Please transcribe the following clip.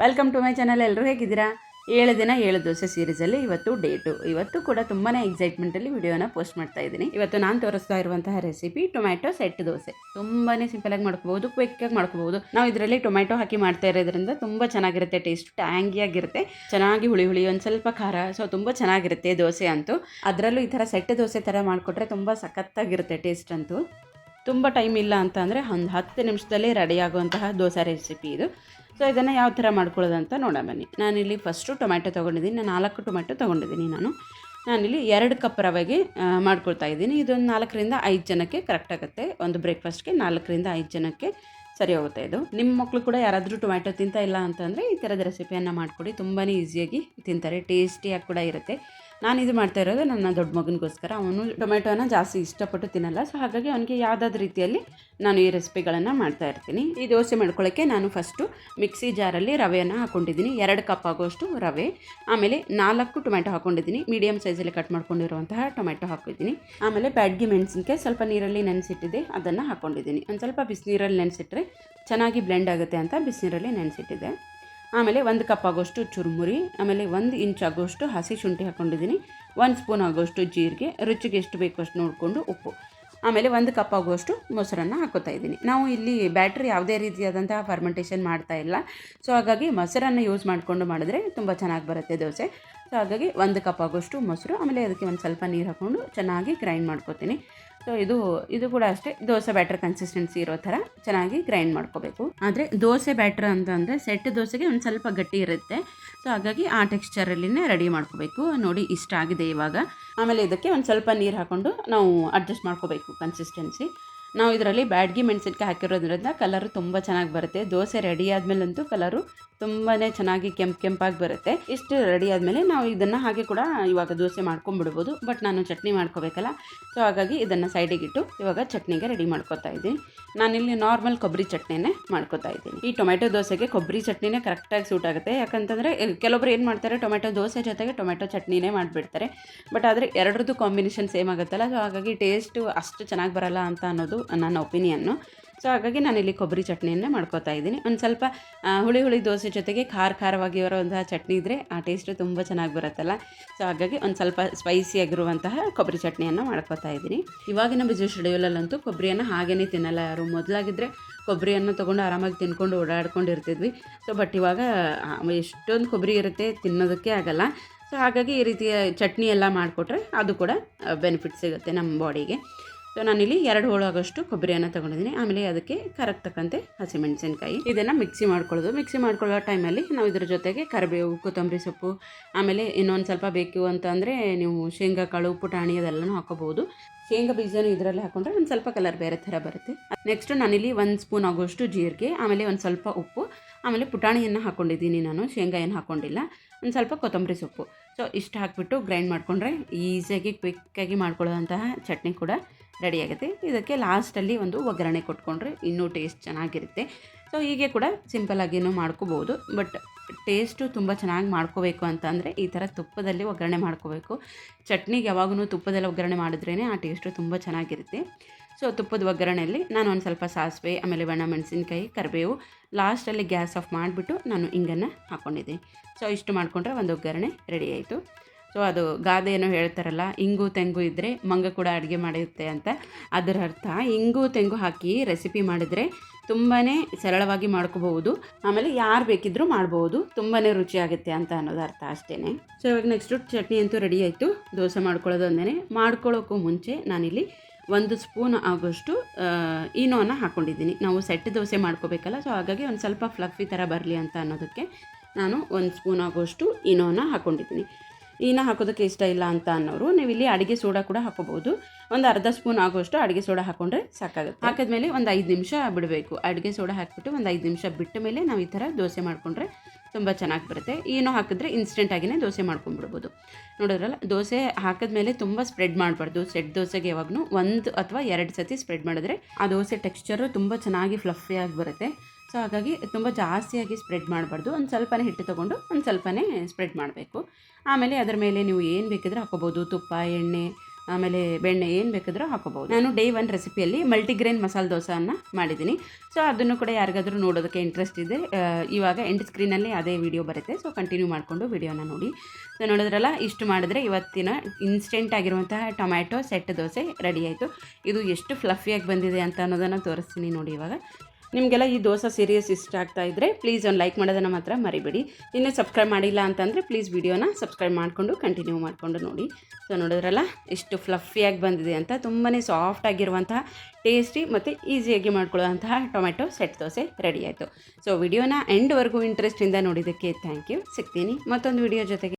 Welcome to my channel. ಎಲ್ಲರೂ ಹೇಗಿದ್ದೀರಾ? 7 ದಿನ 7 ದೋಸೆ ಸೀರೀಸಲ್ಲಿ ಇವತ್ತು ಡೇಟು. ಇವತ್ತು ಕೂಡ ತುಂಬಾ ಎಕ್ಸೈಟ್ಮೆಂಟಲ್ಲಿ ವಿಡಿಯೋನ ಪೋಸ್ಟ್ ಮಾಡ್ತಾ ಇದ್ದೀನಿ. ಇವತ್ತು ನಾನು ತೋರಿಸ್ತಾ ಇರುವಂತಹ ರೆಸಿಪಿ ಟೊಮ್ಯಾಟೊ ಸೆಟ್ ದೋಸೆ. ತುಂಬಾ ಸಿಂಪಲಾಗಿ ಮಾಡ್ಕೋಬಹುದು, ಕ್ವಿಕ್ಕಾಗಿ ಮಾಡ್ಕೋಬಹುದು. ನಾವು ಇದರಲ್ಲಿ ಟೊಮ್ಯಾಟೊ ಹಾಕಿ ಮಾಡ್ತಾ ಇರೋದ್ರಿಂದ ತುಂಬ ಚೆನ್ನಾಗಿರುತ್ತೆ, ಟೇಸ್ಟ್ ಟ್ಯಾಂಗಿಯಾಗಿರುತ್ತೆ, ಚೆನ್ನಾಗಿ ಹುಳಿ ಹುಳಿ ಒಂದು ಸ್ವಲ್ಪ ಖಾರ, ಸೊ ತುಂಬ ಚೆನ್ನಾಗಿರುತ್ತೆ ದೋಸೆ ಅಂತೂ. ಅದರಲ್ಲೂ ಈ ಥರ ಸೆಟ್ ದೋಸೆ ಥರ ಮಾಡಿಕೊಟ್ರೆ ತುಂಬ ಸಖತ್ತಾಗಿರುತ್ತೆ ಟೇಸ್ಟ್ ಅಂತೂ. ತುಂಬ ಟೈಮ್ ಇಲ್ಲ ಅಂತ ಅಂದರೆ ಒಂದು 10 ನಿಮಿಷದಲ್ಲಿ ರೆಡಿ ಆಗುವಂತಹ ದೋಸೆ ರೆಸಿಪಿ ಇದು. ಸೊ ಇದನ್ನು ಯಾವ ಥರ ಮಾಡ್ಕೊಳ್ಳೋದು ಅಂತ ನೋಡೋಣ ಬನ್ನಿ. ನಾನಿಲ್ಲಿ ಫಸ್ಟು ಟೊಮ್ಯಾಟೊ ತೊಗೊಂಡಿದ್ದೀನಿ. 4 ಟೊಮ್ಯಾಟೊ ತೊಗೊಂಡಿದ್ದೀನಿ. ನಾನಿಲ್ಲಿ 2 ಕಪ್ ರವೆಗೆ ಮಾಡ್ಕೊಳ್ತಾ ಇದ್ದೀನಿ. ಇದೊಂದು 4ರಿಂದ 5 ಜನಕ್ಕೆ ಕರೆಕ್ಟ್ ಆಗುತ್ತೆ. ಒಂದು ಬ್ರೇಕ್ಫಾಸ್ಟ್ಗೆ 4ರಿಂದ 5 ಜನಕ್ಕೆ ಸರಿ ಹೋಗುತ್ತೆ ಇದು. ನಿಮ್ಮ ಮಕ್ಕಳು ಕೂಡ ಯಾರಾದರೂ ಟೊಮ್ಯಾಟೊ ತಿಂತಾ ಇಲ್ಲ ಅಂತಂದರೆ ಈ ಥರದ ರೆಸಿಪಿಯನ್ನು ಮಾಡಿಕೊಡಿ. ತುಂಬಾ ಈಸಿಯಾಗಿ ತಿಂತಾರೆ, ಟೇಸ್ಟಿಯಾಗಿ ಕೂಡ ಇರುತ್ತೆ. ನಾನಿದು ಮಾಡ್ತಾ ಇರೋದು ನನ್ನ ದೊಡ್ಡ ಮಗನಿಗೋಸ್ಕರ. ಅವನು ಟೊಮೆಟೊನ ಜಾಸ್ತಿ ಇಷ್ಟಪಟ್ಟು ತಿನ್ನಲ್ಲ, ಸೊ ಹಾಗಾಗಿ ಅವನಿಗೆ ಯಾವುದಾದ್ರೂ ರೀತಿಯಲ್ಲಿ ನಾನು ಈ ರೆಸಿಪಿಗಳನ್ನು ಮಾಡ್ತಾ ಇರ್ತೀನಿ. ಈ ದೋಸೆ ಮಾಡ್ಕೊಳ್ಳೋಕ್ಕೆ ನಾನು ಫಸ್ಟು ಮಿಕ್ಸಿ ಜಾರಲ್ಲಿ ರವೆಯನ್ನು ಹಾಕ್ಕೊಂಡಿದ್ದೀನಿ. 2 ಕಪ್ ಆಗೋಷ್ಟು ರವೆ, ಆಮೇಲೆ 4 ಟೊಮೆಟೊ ಹಾಕ್ಕೊಂಡಿದ್ದೀನಿ. ಮೀಡಿಯಮ್ ಸೈಜಲ್ಲಿ ಕಟ್ ಮಾಡ್ಕೊಂಡಿರುವಂತಹ ಟೊಮೆಟೊ ಹಾಕಿದ್ದೀನಿ. ಆಮೇಲೆ ಬ್ಯಾಡಗಿ ಮೆಣಸಿನಕಾಯಿ ಸ್ವಲ್ಪ ನೀರಲ್ಲಿ ನೆನೆಸಿಟ್ಟಿದೆ, ಅದನ್ನು ಹಾಕ್ಕೊಂಡಿದ್ದೀನಿ. ಒಂದು ಸ್ವಲ್ಪ ಬಿಸಿನೀರಲ್ಲಿ ನೆನೆಸಿಟ್ರೆ ಚೆನ್ನಾಗಿ ಬ್ಲೆಂಡ್ ಆಗುತ್ತೆ ಅಂತ ಬಿಸಿನೀರಲ್ಲಿ ನೆನೆಸಿಟ್ಟಿದೆ. ಆಮೇಲೆ 1 ಕಪ್ ಆಗೋಷ್ಟು ಚುರುಮುರಿ, ಆಮೇಲೆ 1 ಇಂಚ್ ಆಗೋಷ್ಟು ಹಸಿ ಶುಂಠಿ ಹಾಕ್ಕೊಂಡಿದ್ದೀನಿ. 1 ಸ್ಪೂನ್ ಆಗೋಷ್ಟು ಜೀರಿಗೆ, ರುಚಿಗೆ ಎಷ್ಟು ಬೇಕು ಅಷ್ಟು ನೋಡಿಕೊಂಡು ಉಪ್ಪು, ಆಮೇಲೆ 1 ಕಪ್ ಆಗುವಷ್ಟು ಮೊಸರನ್ನು ಹಾಕೋತಾ ಇದ್ದೀನಿ. ನಾವು ಇಲ್ಲಿ ಬ್ಯಾಟ್ರಿ ಯಾವುದೇ ರೀತಿಯಾದಂತಹ ಫರ್ಮೆಂಟೇಷನ್ ಮಾಡ್ತಾ ಇಲ್ಲ, ಸೊ ಹಾಗಾಗಿ ಮೊಸರನ್ನು ಯೂಸ್ ಮಾಡಿಕೊಂಡು ಮಾಡಿದ್ರೆ ತುಂಬ ಚೆನ್ನಾಗಿ ಬರುತ್ತೆ ದೋಸೆ. ಸೊ ಹಾಗಾಗಿ 1 ಕಪ್ ಆಗೋಷ್ಟು ಮೊಸರು, ಆಮೇಲೆ ಅದಕ್ಕೆ ಒಂದು ಸ್ವಲ್ಪ ನೀರು ಹಾಕ್ಕೊಂಡು ಚೆನ್ನಾಗಿ ಗ್ರೈಂಡ್ ಮಾಡ್ಕೊತೀನಿ. ಸೊ ಇದು ಕೂಡ ಅಷ್ಟೇ, ದೋಸೆ ಬ್ಯಾಟರ್ ಕನ್ಸಿಸ್ಟೆನ್ಸಿ ಇರೋ ಥರ ಚೆನ್ನಾಗಿ ಗ್ರೈಂಡ್ ಮಾಡ್ಕೋಬೇಕು. ಆದರೆ ದೋಸೆ ಬ್ಯಾಟರ್ ಅಂತಂದರೆ ಸೆಟ್ ದೋಸೆಗೆ ಒಂದು ಸ್ವಲ್ಪ ಗಟ್ಟಿ ಇರುತ್ತೆ, ಸೊ ಹಾಗಾಗಿ ಆ ಟೆಕ್ಸ್ಚರಲ್ಲಿನೇ ರೆಡಿ ಮಾಡ್ಕೋಬೇಕು. ನೋಡಿ ಇಷ್ಟ ಆಗಿದೆ ಇವಾಗ. ಆಮೇಲೆ ಇದಕ್ಕೆ ಒಂದು ಸ್ವಲ್ಪ ನೀರು ಹಾಕ್ಕೊಂಡು ನಾವು ಅಡ್ಜಸ್ಟ್ ಮಾಡ್ಕೋಬೇಕು ಕನ್ಸಿಸ್ಟೆನ್ಸಿ. ನಾವು ಇದರಲ್ಲಿ ಬ್ಯಾಡಗಿ ಮೆಣಸಿನಕಾಯಿ ಹಾಕಿರೋದ್ರಿಂದ ಕಲರು ತುಂಬ ಚೆನ್ನಾಗಿ ಬರುತ್ತೆ. ದೋಸೆ ರೆಡಿ ಆದಮೇಲಂತೂ ಕಲರು ತುಂಬಾ ಚೆನ್ನಾಗಿ ಕೆಂಪಾಗಿ ಬರುತ್ತೆ. ಇಷ್ಟು ರೆಡಿ ಆದಮೇಲೆ ನಾವು ಇದನ್ನು ಹಾಗೆ ಕೂಡ ಇವಾಗ ದೋಸೆ ಮಾಡ್ಕೊಂಡ್ಬಿಡ್ಬೋದು, ಬಟ್ ನಾನು ಚಟ್ನಿ ಮಾಡ್ಕೋಬೇಕಲ್ಲ, ಸೊ ಹಾಗಾಗಿ ಇದನ್ನು ಸೈಡಿಗೆ ಇಟ್ಟು ಇವಾಗ ಚಟ್ನಿಗೆ ರೆಡಿ ಮಾಡ್ಕೊತಾ ಇದ್ದೀನಿ. ನಾನಿಲ್ಲಿ ನಾರ್ಮಲ್ ಕೊಬ್ಬರಿ ಚಟ್ನಿನೇ ಮಾಡ್ಕೊತಾ ಇದ್ದೀನಿ. ಈ ಟೊಮೆಟೊ ದೋಸೆಗೆ ಕೊಬ್ಬರಿ ಚಟ್ನಿನೇ ಕರೆಕ್ಟಾಗಿ ಸೂಟ್ ಆಗುತ್ತೆ. ಯಾಕಂತಂದರೆ ಕೆಲವೊಬ್ರು ಏನು ಮಾಡ್ತಾರೆ, ಟೊಮೆಟೊ ದೋಸೆ ಜೊತೆಗೆ ಟೊಮೆಟೊ ಚಟ್ನಿನೇ ಮಾಡಿಬಿಡ್ತಾರೆ. ಬಟ್ ಆದರೆ ಎರಡರದ್ದು ಕಾಂಬಿನೇಷನ್ ಸೇಮ್ ಆಗುತ್ತಲ್ಲ, ಸೊ ಹಾಗಾಗಿ ಟೇಸ್ಟು ಅಷ್ಟು ಚೆನ್ನಾಗಿ ಬರಲ್ಲ ಅಂತ ಅನ್ನೋದು ನನ್ನ ಒಪಿನಿಯನ್ನು. ಸೊ ಹಾಗಾಗಿ ನಾನಿಲ್ಲಿ ಕೊಬ್ಬರಿ ಚಟ್ನಿಯನ್ನೇ ಮಾಡ್ಕೊತಾ ಇದ್ದೀನಿ. ಒಂದು ಸ್ವಲ್ಪ ಹುಳಿ ದೋಸೆ ಜೊತೆಗೆ ಖಾರವಾಗಿ ಇರುವಂತಹ ಚಟ್ನಿ ಇದ್ದರೆ ಆ ಟೇಸ್ಟು ತುಂಬ ಚೆನ್ನಾಗಿ ಬರುತ್ತಲ್ಲ, ಸೊ ಹಾಗಾಗಿ ಒಂದು ಸ್ವಲ್ಪ ಸ್ಪೈಸಿಯಾಗಿರುವಂತಹ ಕೊಬ್ಬರಿ ಚಟ್ನಿಯನ್ನು ಮಾಡ್ಕೊತಾ ಇದ್ದೀನಿ. ಇವಾಗಿನ ಬಿಸಿ ಶೆಡ್ಯೂಲಲ್ಲಂತೂ ಕೊಬ್ಬರಿಯನ್ನು ಹಾಗೇ ತಿನ್ನಲ್ಲ ಯಾರು. ಮೊದಲಾಗಿದ್ದರೆ ಕೊಬ್ಬರಿಯನ್ನು ತೊಗೊಂಡು ಆರಾಮಾಗಿ ತಿನ್ಕೊಂಡು ಓಡಾಡ್ಕೊಂಡಿರ್ತಿದ್ವಿ. ಸೊ ಬಟ್ ಇವಾಗ ಎಷ್ಟೊಂದು ಕೊಬ್ಬರಿ ಇರುತ್ತೆ, ತಿನ್ನೋದಕ್ಕೆ ಆಗಲ್ಲ. ಸೊ ಹಾಗಾಗಿ ಈ ರೀತಿಯ ಚಟ್ನಿ ಎಲ್ಲ ಮಾಡಿಕೊಟ್ರೆ ಅದು ಕೂಡ ಬೆನಿಫಿಟ್ ಸಿಗುತ್ತೆ ನಮ್ಮ ಬಾಡಿಗೆ. ಸೊ ನಾನಿಲ್ಲಿ 2 ಹೋಳು ಆಗೋಷ್ಟು ಕೊಬ್ಬರಿಯನ್ನು ತೊಗೊಂಡಿದ್ದೀನಿ. ಆಮೇಲೆ ಅದಕ್ಕೆ ಖಾರಕ್ಕೆ ತಕ್ಕಂತೆ ಹಸಿಮೆಣಸಿನಕಾಯಿ, ಇದನ್ನು ಮಿಕ್ಸಿ ಮಾಡ್ಕೊಳ್ಳೋ ಟೈಮಲ್ಲಿ ನಾವು ಇದ್ರ ಜೊತೆಗೆ ಕರಿಬೇವು, ಕೊತ್ತಂಬರಿ ಸೊಪ್ಪು, ಆಮೇಲೆ ಇನ್ನೊಂದು ಸ್ವಲ್ಪ ಬೇಕು ಅಂತಂದರೆ ನೀವು ಶೇಂಗಾ ಕಾಳು, ಪುಟಾಣಿ ಅದೆಲ್ಲನೂ ಹಾಕೋಬಹುದು. ಶೇಂಗಾ ಬೀಜನೂ ಇದರಲ್ಲಿ ಹಾಕೊಂಡ್ರೆ ಒಂದು ಸ್ವಲ್ಪ ಕಲರ್ ಬೇರೆ ಥರ ಬರುತ್ತೆ. ನೆಕ್ಸ್ಟು ನಾನಿಲ್ಲಿ 1 ಸ್ಪೂನ್ ಆಗೋಷ್ಟು ಜೀರಿಗೆ, ಆಮೇಲೆ ಒಂದು ಸ್ವಲ್ಪ ಉಪ್ಪು, ಆಮೇಲೆ ಪುಟಾಣಿಯನ್ನು ಹಾಕ್ಕೊಂಡಿದ್ದೀನಿ ನಾನು, ಶೇಂಗಾ ಏನು ಹಾಕ್ಕೊಂಡಿಲ್ಲ. ಒಂದು ಸ್ವಲ್ಪ ಕೊತ್ತಂಬರಿ ಸೊಪ್ಪು. ಸೊ ಇಷ್ಟು ಹಾಕಿಬಿಟ್ಟು ಗ್ರೈಂಡ್ ಮಾಡಿಕೊಂಡ್ರೆ ಈಸಿಯಾಗಿ ಕ್ವಿಕ್ಕಾಗಿ ಮಾಡ್ಕೊಳ್ಳೋದಂತಹ ಚಟ್ನಿ ಕೂಡ ರೆಡಿಯಾಗುತ್ತೆ. ಇದಕ್ಕೆ ಲಾಸ್ಟಲ್ಲಿ ಒಂದು ಒಗ್ಗರಣೆ ಕೊಟ್ಕೊಂಡ್ರೆ ಇನ್ನೂ ಟೇಸ್ಟ್ ಚೆನ್ನಾಗಿರುತ್ತೆ. ಸೊ ಹೀಗೆ ಕೂಡ ಸಿಂಪಲಾಗಿಯೂ ಮಾಡ್ಕೋಬೋದು, ಬಟ್ ಟೇಸ್ಟು ತುಂಬ ಚೆನ್ನಾಗಿ ಮಾಡ್ಕೋಬೇಕು ಅಂತಂದರೆ ಈ ಥರ ತುಪ್ಪದಲ್ಲಿ ಒಗ್ಗರಣೆ ಮಾಡ್ಕೋಬೇಕು. ಚಟ್ನಿಗೆ ಯಾವಾಗೂ ತುಪ್ಪದಲ್ಲಿ ಒಗ್ಗರಣೆ ಮಾಡಿದ್ರೇ ಆ ಟೇಸ್ಟು ತುಂಬ ಚೆನ್ನಾಗಿರುತ್ತೆ. ಸೊ ತುಪ್ಪದ ಒಗ್ಗರಣೆಯಲ್ಲಿ ನಾನು ಒಂದು ಸ್ವಲ್ಪ ಸಾಸಿವೆ, ಆಮೇಲೆ ಮೆಣಸಿನಕಾಯಿ, ಕರಿಬೇವು, ಲಾಸ್ಟಲ್ಲಿ ಗ್ಯಾಸ್ ಆಫ್ ಮಾಡಿಬಿಟ್ಟು ನಾನು ಇಂಗನ್ನು ಹಾಕ್ಕೊಂಡಿದ್ದೀನಿ. ಸೊ ಇಷ್ಟು ಮಾಡಿಕೊಂಡ್ರೆ ಒಂದು ಒಗ್ಗರಣೆ ರೆಡಿ ಆಯಿತು. ಸೊ ಅದು ಗಾದೆ ಏನೋ ಹೇಳ್ತಾರಲ್ಲ, ಇಂಗು ತೆಂಗು ಇದ್ದರೆ ಮಂಗ ಕೂಡ ಅಡುಗೆ ಮಾಡುತ್ತೆ ಅಂತ. ಅದರ ಅರ್ಥ ಇಂಗು ತೆಂಗು ಹಾಕಿ ರೆಸಿಪಿ ಮಾಡಿದರೆ ತುಂಬಾ ಸರಳವಾಗಿ ಮಾಡ್ಕೋಬಹುದು, ಆಮೇಲೆ ಯಾರು ಬೇಕಿದ್ದರೂ ಮಾಡ್ಬೋದು, ತುಂಬಾ ರುಚಿಯಾಗುತ್ತೆ ಅಂತ ಅನ್ನೋದು ಅರ್ಥ ಅಷ್ಟೇ. ಸೊ ಇವಾಗ ನೆಕ್ಸ್ಟು ಚಟ್ನಿ ಅಂತೂ ರೆಡಿ ಆಯಿತು. ದೋಸೆ ಮಾಡ್ಕೊಳ್ಳೋದು ಒಂದೇ. ಮಾಡ್ಕೊಳ್ಳೋಕ್ಕೂ ಮುಂಚೆ ನಾನಿಲ್ಲಿ 1 ಸ್ಪೂನ್ ಆಗೋಷ್ಟು ಈನೋನ ಹಾಕ್ಕೊಂಡಿದ್ದೀನಿ. ನಾವು ಸೆಟ್ ದೋಸೆ ಮಾಡ್ಕೋಬೇಕಲ್ಲ, ಸೊ ಹಾಗಾಗಿ ಒಂದು ಸ್ವಲ್ಪ ಫ್ಲಫಿ ಥರ ಬರಲಿ ಅಂತ ಅನ್ನೋದಕ್ಕೆ ನಾನು 1 ಸ್ಪೂನ್ ಆಗೋಷ್ಟು ಈನೋನ ಹಾಕ್ಕೊಂಡಿದ್ದೀನಿ. ಈನೋ ಹಾಕೋದಕ್ಕೆ ಇಷ್ಟ ಇಲ್ಲ ಅಂತ ಅನ್ನೋರು ನೀವಿಲ್ಲಿ ಅಡುಗೆ ಸೋಡಾ ಕೂಡ ಹಾಕೋಬೋದು. ಒಂದು ಅರ್ಧ ಸ್ಪೂನ್ ಆಗೋಷ್ಟು ಅಡುಗೆ ಸೋಡಾ ಹಾಕ್ಕೊಂಡ್ರೆ ಸಾಕಾಗುತ್ತೆ. ಹಾಕಿದ್ಮೇಲೆ ಒಂದು 5 ನಿಮಿಷ ಬಿಡಬೇಕು. ಅಡುಗೆ ಸೋಡಾ ಹಾಕಿಬಿಟ್ಟು ಒಂದು 5 ನಿಮಿಷ ಬಿಟ್ಟ ಮೇಲೆ ನಾವು ಈ ಥರ ದೋಸೆ ಮಾಡಿಕೊಂಡ್ರೆ ತುಂಬ ಚೆನ್ನಾಗಿ ಬರುತ್ತೆ. ಈನೋ ಹಾಕಿದ್ರೆ ಇನ್ಸ್ಟೆಂಟಾಗಿಯೇ ದೋಸೆ ಮಾಡ್ಕೊಂಡ್ಬಿಡ್ಬೋದು. ನೋಡಿದ್ರಲ್ಲ, ದೋಸೆ ಹಾಕಿದ್ಮೇಲೆ ತುಂಬ ಸ್ಪ್ರೆಡ್ ಮಾಡಬಾರ್ದು. ಸೆಟ್ ದೋಸೆಗೆ ಯಾವಾಗೂ 1 ಅಥವಾ 2 ಸತಿ ಸ್ಪ್ರೆಡ್ ಮಾಡಿದ್ರೆ ಆ ದೋಸೆ ಟೆಕ್ಸ್ಚರು ತುಂಬ ಚೆನ್ನಾಗಿ ಫ್ಲಫಿಯಾಗಿ ಬರುತ್ತೆ. ಸೊ ಹಾಗಾಗಿ ತುಂಬ ಜಾಸ್ತಿಯಾಗಿ ಸ್ಪ್ರೆಡ್ ಮಾಡಬಾರ್ದು. ಒಂದು ಸ್ವಲ್ಪನೇ ಹಿಟ್ಟು ತೊಗೊಂಡು ಒಂದು ಸ್ವಲ್ಪನೇ ಸ್ಪ್ರೆಡ್ ಮಾಡಬೇಕು. ಆಮೇಲೆ ಅದರ ಮೇಲೆ ನೀವು ಏನು ಬೇಕಿದ್ರೆ ಹಾಕೋಬೋದು, ತುಪ್ಪ, ಎಣ್ಣೆ, ಆಮೇಲೆ ಬೆಣ್ಣೆ ಏನು ಬೇಕಾದರೂ ಹಾಕೋಬಹುದು. ನಾನು ಡೇ 1 ರೆಸಿಪಿಯಲ್ಲಿ ಮಲ್ಟಿಗ್ರೇನ್ ಮಸಾಲೆ ದೋಸೆಯನ್ನು ಮಾಡಿದ್ದೀನಿ. ಸೊ ಅದನ್ನು ಕೂಡ ಯಾರಿಗಾದರೂ ನೋಡೋದಕ್ಕೆ ಇಂಟ್ರೆಸ್ಟ್ ಇದೆ, ಇವಾಗ ಎಂಡ್ ಸ್ಕ್ರೀನಲ್ಲಿ ಅದೇ ವಿಡಿಯೋ ಬರುತ್ತೆ. ಸೊ ಕಂಟಿನ್ಯೂ ಮಾಡಿಕೊಂಡು ವಿಡಿಯೋನ ನೋಡಿ. ಸೊ ನೋಡಿದ್ರಲ್ಲ, ಇಷ್ಟು ಮಾಡಿದ್ರೆ ಇವತ್ತಿನ ಇನ್ಸ್ಟೆಂಟ್ ಆಗಿರುವಂತಹ ಟೊಮ್ಯಾಟೊ ಸೆಟ್ ದೋಸೆ ರೆಡಿ ಆಯಿತು. ಇದು ಎಷ್ಟು ಫ್ಲಫಿಯಾಗಿ ಬಂದಿದೆ ಅಂತ ಅನ್ನೋದನ್ನು ತೋರಿಸ್ತೀನಿ ನೋಡಿ. ಇವಾಗ ನಿಮಗೆಲ್ಲ ಈ ದೋಸೆ ಸೀರಿಯಸ್ ಇಷ್ಟ ಆಗ್ತಾ ಇದ್ದರೆ ಪ್ಲೀಸ್ ಒಂದು ಲೈಕ್ ಮಾಡೋದನ್ನು ಮಾತ್ರ ಮರಿಬೇಡಿ. ಇನ್ನೂ ಸಬ್ಸ್ಕ್ರೈಬ್ ಮಾಡಿಲ್ಲ ಅಂತಂದರೆ ಪ್ಲೀಸ್ ವಿಡಿಯೋನ ಸಬ್ಸ್ಕ್ರೈಬ್ ಮಾಡಿಕೊಂಡು ಕಂಟಿನ್ಯೂ ಮಾಡಿಕೊಂಡು ನೋಡಿ. ಸೊ ನೋಡಿದ್ರಲ್ಲ, ಎಷ್ಟು ಫ್ಲಫಿಯಾಗಿ ಬಂದಿದೆ ಅಂತ. ತುಂಬಾ ಸಾಫ್ಟ್ ಆಗಿರುವಂತಹ ಟೇಸ್ಟಿ ಮತ್ತು ಈಸಿಯಾಗಿ ಮಾಡ್ಕೊಳ್ಳುವಂತಹ ಟೊಮೆಟೊ ಸೆಟ್ ದೋಸೆ ರೆಡಿ ಆಯಿತು. ಸೊ ವಿಡಿಯೋನ ಎಂಡ್ವರೆಗೂ ಇಂಟ್ರೆಸ್ಟಿಂದ ನೋಡಿದ್ದಕ್ಕೆ ಥ್ಯಾಂಕ್ ಯು. ಸಿಗ್ತೀನಿ ಮತ್ತೊಂದು ವಿಡಿಯೋ ಜೊತೆಗೆ.